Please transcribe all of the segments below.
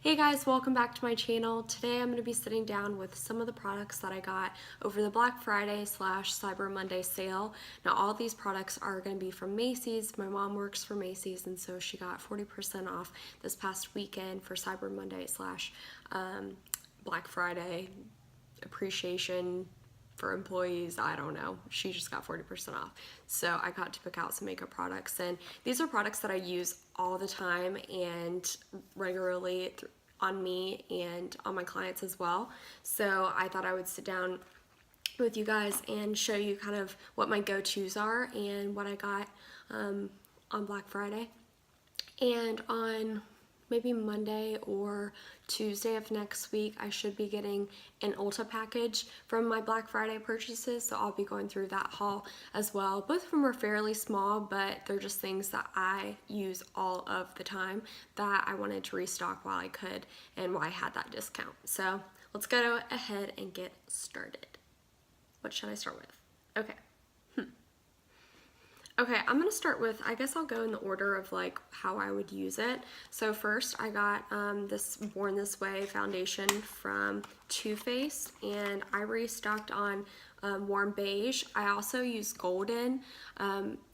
Hey guys, welcome back to my channel. Today I'm going to be sitting down with some of the products that I got over the Black Friday / Cyber Monday sale. Now all these products are going to be from Macy's. My mom works for Macy's and so she got 40% off this past weekend for Cyber Monday / Black Friday appreciation for employees. I don't know. She just got 40% off. So I got to pick out some makeup products, and these are products that I use all the time and regularly on me and on my clients as well. So I thought I would sit down with you guys and show you kind of what my go-tos are and what I got on Black Friday. And on maybe Monday or Tuesday of next week, I should be getting an Ulta package from my Black Friday purchases, so I'll be going through that haul as well. Both of them are fairly small, but they're just things that I use all of the time that I wanted to restock while I could and while I had that discount. So let's go ahead and get started. What should I start with? Okay. Okay, I'm gonna start with, I guess I'll go in the order of like how I would use it. So first I got this Born This Way foundation from Too Faced, and I restocked on warm beige. I also use golden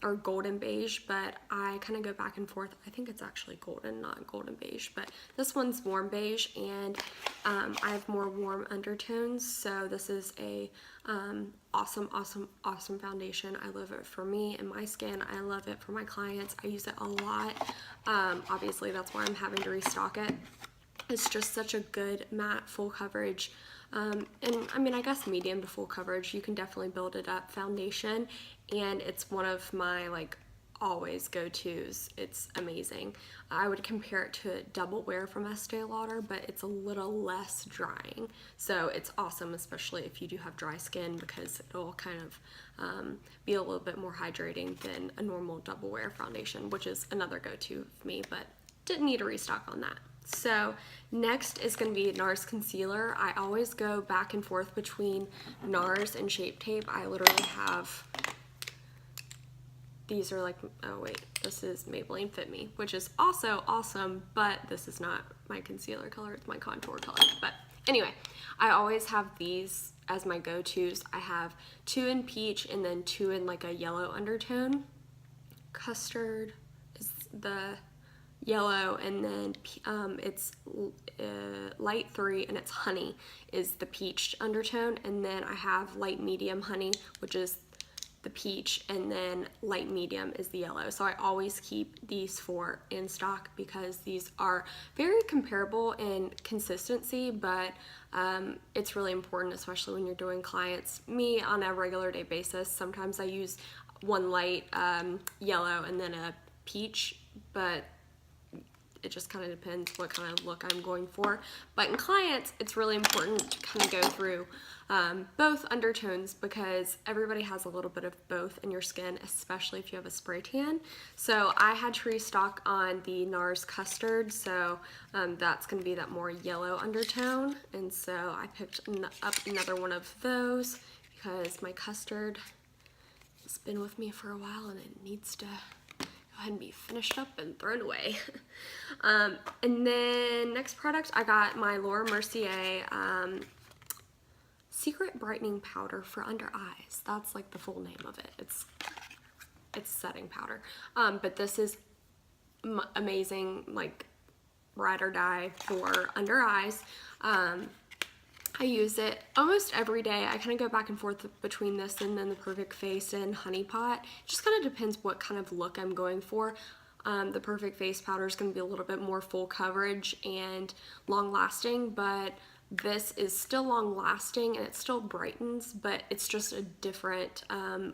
or golden beige, but I kind of go back and forth. I think it's actually golden, not golden beige, but this one's warm beige, and I have more warm undertones, so this is a awesome foundation. I love it for me and my skin. I love it for my clients. I use it a lot. Obviously that's why I'm having to restock it. It's just such a good matte full coverage, and I mean, I guess medium to full coverage. You can definitely build it up foundation, and it's one of my like always go-tos. It's amazing. I would compare it to Double Wear from Estee Lauder, but it's a little less drying. So it's awesome, especially if you do have dry skin, because it'll kind of be a little bit more hydrating than a normal Double Wear foundation, which is another go-to of me, but didn't need a restock on that. So next is going to be NARS concealer. I always go back and forth between NARS and Shape Tape. I literally have, these are like, oh wait, this is Maybelline Fit Me, which is also awesome, but this is not my concealer color, it's my contour color. But anyway, I always have these as my go-tos. I have 2 in peach and then 2 in like a yellow undertone. Custard is the yellow, and then it's light 3 and it's honey is the peach undertone, and then I have light medium honey, which is the peach, and then light medium is the yellow. So I always keep these 4 in stock because these are very comparable in consistency, but it's really important, especially when you're doing clients. Me, on a regular day basis, sometimes I use one light yellow and then a peach, but it just kind of depends what kind of look I'm going for. But in clients, it's really important to kind of go through both undertones, because everybody has a little bit of both in your skin, especially if you have a spray tan. So I had to restock on the NARS Custard, so that's going to be that more yellow undertone. And so I picked up another one of those because my custard has been with me for a while and it needs to and be finished up and thrown away. And then next product, I got my Laura Mercier Secret Brightening Powder for Under Eyes. That's like the full name of it. It's setting powder. But this is amazing, like ride or die for under eyes. I use it almost every day. I kind of go back and forth between this and then the Perfect Face and Honey Pot. It just kind of depends what kind of look I'm going for. The Perfect Face powder is going to be a little bit more full coverage and long lasting, but this is still long lasting and it still brightens, but it's just a different,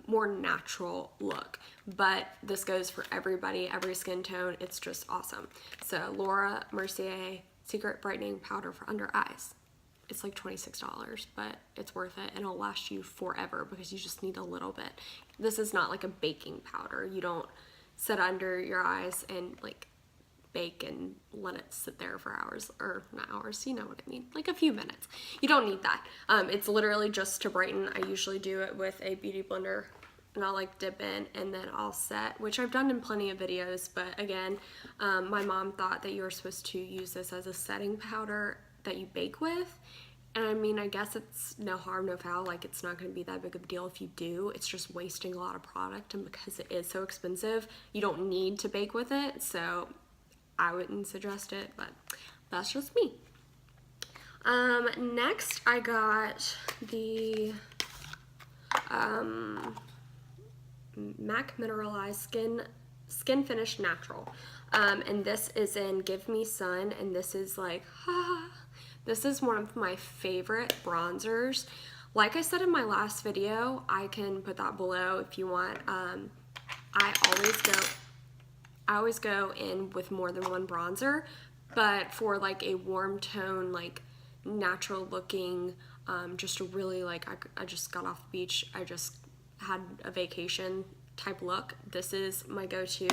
more natural look. But this goes for everybody, every skin tone. It's just awesome. So Laura Mercier Secret Brightening Powder for Under Eyes. It's like $26, but it's worth it and it'll last you forever because you just need a little bit. This is not like a baking powder. You don't sit under your eyes and like bake and let it sit there for hours, or not hours, you know what I mean, like a few minutes. You don't need that. It's literally just to brighten. I usually do it with a beauty blender and I'll like dip in and then I'll set, which I've done in plenty of videos, but again, my mom thought that you were supposed to use this as a setting powder that you bake with. And I mean, I guess it's no harm, no foul. Like, it's not going to be that big of a deal if you do. It's just wasting a lot of product, and because it is so expensive, you don't need to bake with it, so I wouldn't suggest it, but that's just me. Next I got the MAC Mineralized Skin Finish Natural, and this is in Give Me Sun, and this is like, this is one of my favorite bronzers. Like I said in my last video, I can put that below if you want. I always go in with more than one bronzer, but for like a warm tone, like natural looking, just a really like, I just got off the beach, I just had a vacation type look, this is my go-to.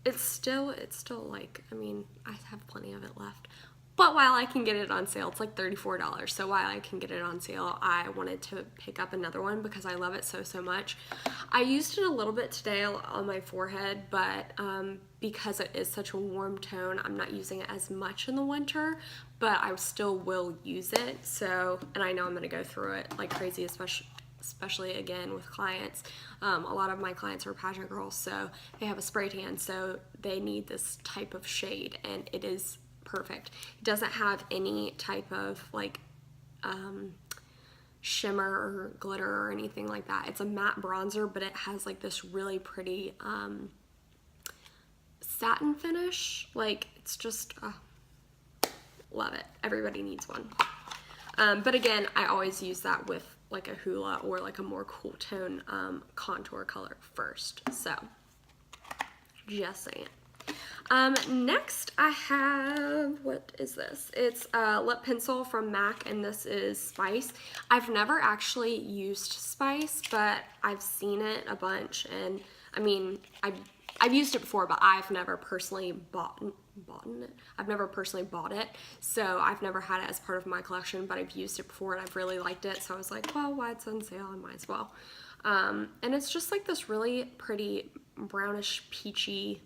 It's still like, I mean, I have plenty of it left, but while I can get it on sale, it's like $34, so while I can get it on sale, I wanted to pick up another one because I love it so much. I used it a little bit today on my forehead, but because it is such a warm tone, I'm not using it as much in the winter, but I still will use it. So, and I know I'm gonna go through it like crazy, especially again with clients. A lot of my clients are pageant girls, so they have a spray tan, so they need this type of shade, and it is perfect. It doesn't have any type of like shimmer or glitter or anything like that. It's a matte bronzer, but it has like this really pretty satin finish. Like, it's just love it. Everybody needs one. But again, I always use that with like a Hoola or like a more cool tone contour color first. So just saying. Next I have, what is this? It's a lip pencil from MAC, and this is Spice. I've never actually used Spice, but I've seen it a bunch, and I mean, I've used it before, but I've never personally bought it. I've never personally bought it, so I've never had it as part of my collection, but I've used it before and I've really liked it, so I was like, well, why it's on sale, I might as well. And it's just like this really pretty brownish peachy,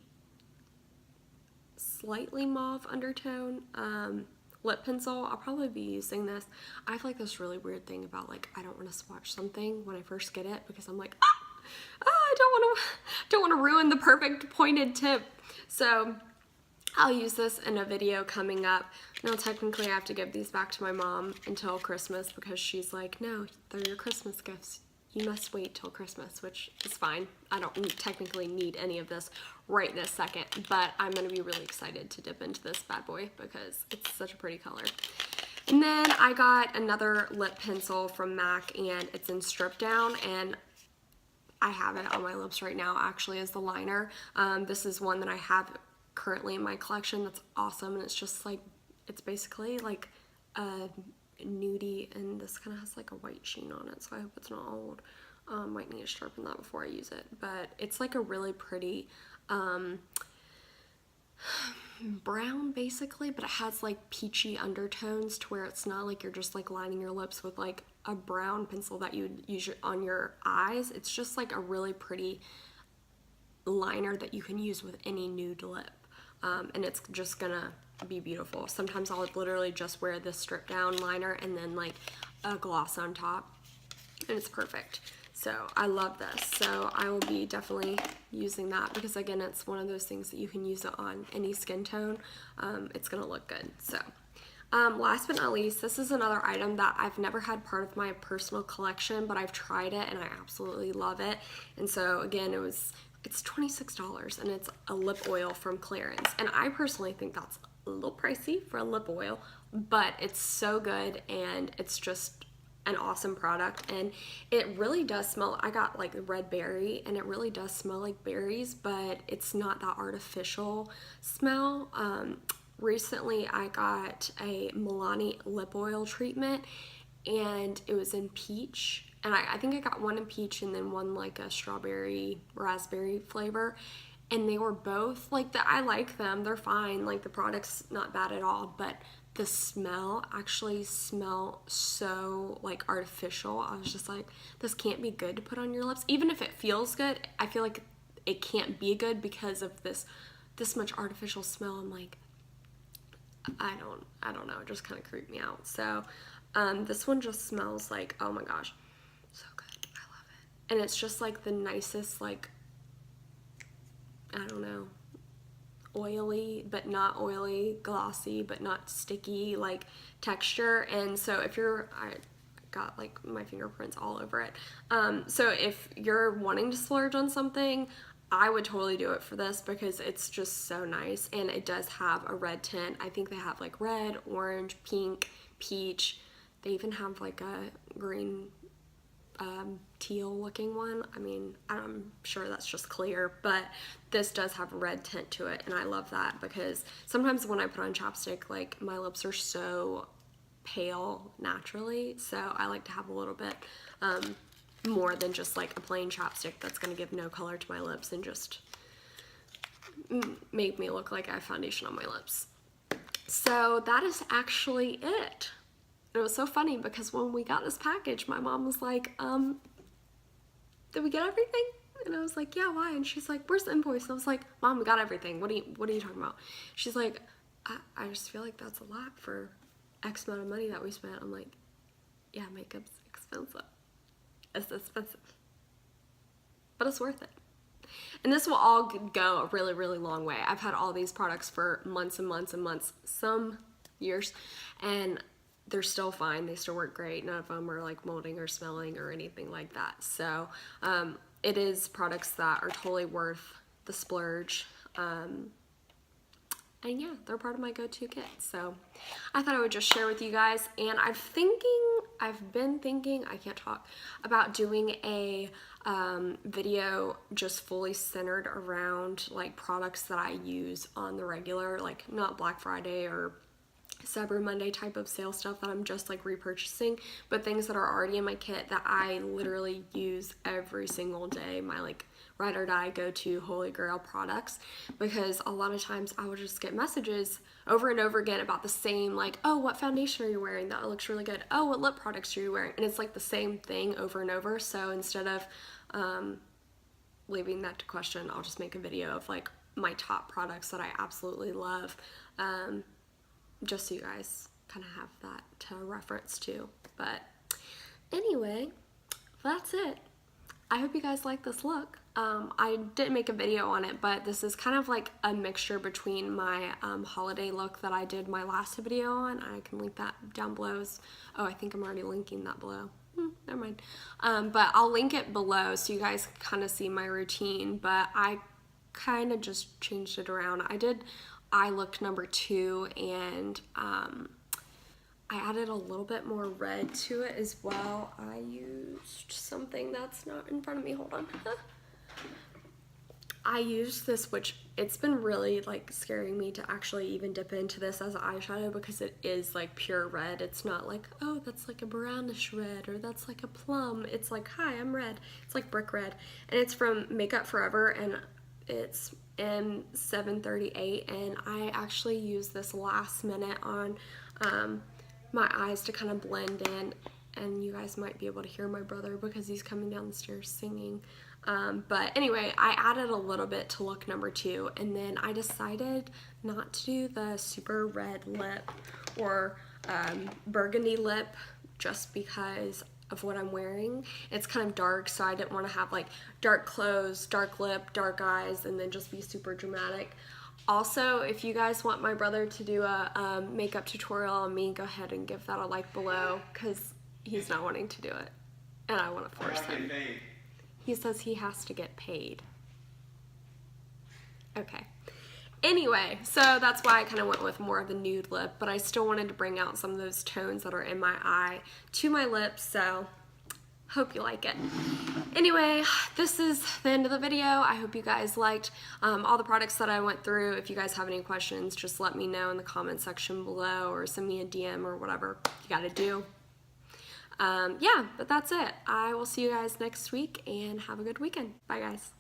slightly mauve undertone lip pencil. I'll probably be using this. I have like this really weird thing about like, I don't want to swatch something when I first get it because I'm like, I don't want to ruin the perfect pointed tip. So I'll use this in a video coming up. Now technically I have to give these back to my mom until Christmas because she's like, no, they're your Christmas gifts. You must wait till Christmas, which is fine. I don't technically need any of this right this second, but I'm gonna be really excited to dip into this bad boy because it's such a pretty color. And then I got another lip pencil from MAC, and it's in Strip Down, and I have it on my lips right now actually as the liner. This is one that I have currently in my collection that's awesome, and it's just like, it's basically like a nudie, and this kind of has like a white sheen on it, so I hope it's not old. Might need to sharpen that before I use it, but it's like a really pretty brown basically, but it has like peachy undertones to where it's not like you're just like lining your lips with like a brown pencil that you would use on your eyes. It's just like a really pretty liner that you can use with any nude lip, and it's just gonna be beautiful. Sometimes I'll literally just wear this Strip Down liner and then like a gloss on top, and it's perfect. So I love this. So I will be definitely using that because again, it's one of those things that you can use it on any skin tone. It's gonna look good. So last but not least, this is another item that I've never had part of my personal collection, but I've tried it and I absolutely love it. And so again, it's $26, and it's a lip oil from Clarins. And I personally think that's a little pricey for a lip oil, but it's so good, and it's just an awesome product, and it really does smell. I got like red berry, and it really does smell like berries, but it's not that artificial smell. Recently I got a Milani lip oil treatment, and it was in peach, and I think I got one in peach and then one like a strawberry raspberry flavor, and they were both like I like them, they're fine, like the product's not bad at all, but the smell actually smelled so like artificial. I was just like, this can't be good to put on your lips. Even if it feels good, I feel like it can't be good because of this much artificial smell. I'm like, I don't know, it just kind of creeped me out. So this one just smells like, oh my gosh, so good. I love it. And it's just like the nicest, like, I don't know, oily but not oily, glossy but not sticky, like texture. And so if you're, I got like my fingerprints all over it, so if you're wanting to splurge on something, I would totally do it for this because it's just so nice. And it does have a red tint. I think they have like red, orange, pink, peach. They even have like a green teal looking one. I mean, I'm sure that's just clear, but this does have a red tint to it, and I love that because sometimes when I put on chapstick, like my lips are so pale naturally, so I like to have a little bit more than just like a plain chapstick that's going to give no color to my lips and just make me look like I have foundation on my lips. So that is actually it. It was so funny because when we got this package, my mom was like, did we get everything? And I was like, yeah, why? And she's like, where's the invoice? And I was like, Mom, we got everything. What are you talking about? She's like, I just feel like that's a lot for X amount of money that we spent. I'm like, yeah, makeup's expensive. It's expensive. But it's worth it. And this will all go a really, really long way. I've had all these products for months and months and months, some years, and they're still fine. They still work great. None of them are like molding or smelling or anything like that. So it is products that are totally worth the splurge. And yeah, they're part of my go-to kit. So I thought I would just share with you guys. And I've been thinking, I can't talk, about doing a video just fully centered around like products that I use on the regular, like not Black Friday or Cyber Monday type of sale stuff that I'm just like repurchasing, but things that are already in my kit that I literally use every single day, my like ride or die go-to holy grail products. Because a lot of times I would just get messages over and over again about the same, like, oh, what foundation are you wearing? That looks really good. Oh, what lip products are you wearing? And it's like the same thing over and over. So instead of leaving that to question, I'll just make a video of like my top products that I absolutely love, just so you guys kind of have that to reference to. But anyway, that's it. I hope you guys like this look. I didn't make a video on it, but this is kind of like a mixture between my holiday look that I did my last video on. I can link that down below. Oh, I think I'm already linking that below. Never mind. But I'll link it below so you guys can kind of see my routine, but I kind of just changed it around. I did eye look number 2, and I added a little bit more red to it as well. I used something that's not in front of me. Hold on. I used this, which it's been really like scaring me to actually even dip into this as an eyeshadow because it is like pure red. It's not like, oh, that's like a brownish red or that's like a plum. It's like, hi, I'm red. It's like brick red. And it's from Makeup Forever, and it's M738, and I actually used this last minute on my eyes to kind of blend in, and you guys might be able to hear my brother because he's coming down the stairs singing. But anyway, I added a little bit to look number 2, and then I decided not to do the super red lip or burgundy lip just because of what I'm wearing. It's kind of dark, so I didn't want to have like dark clothes, dark lip, dark eyes, and then just be super dramatic. Also, if you guys want my brother to do a makeup tutorial on me, go ahead and give that a like below because he's not wanting to do it, and I want to force him. He says he has to get paid. Okay. Anyway, so that's why I kind of went with more of the nude lip, but I still wanted to bring out some of those tones that are in my eye to my lips, so hope you like it. Anyway, this is the end of the video. I hope you guys liked all the products that I went through. If you guys have any questions, just let me know in the comment section below or send me a DM or whatever you gotta do. Yeah, but that's it. I will see you guys next week and have a good weekend. Bye, guys.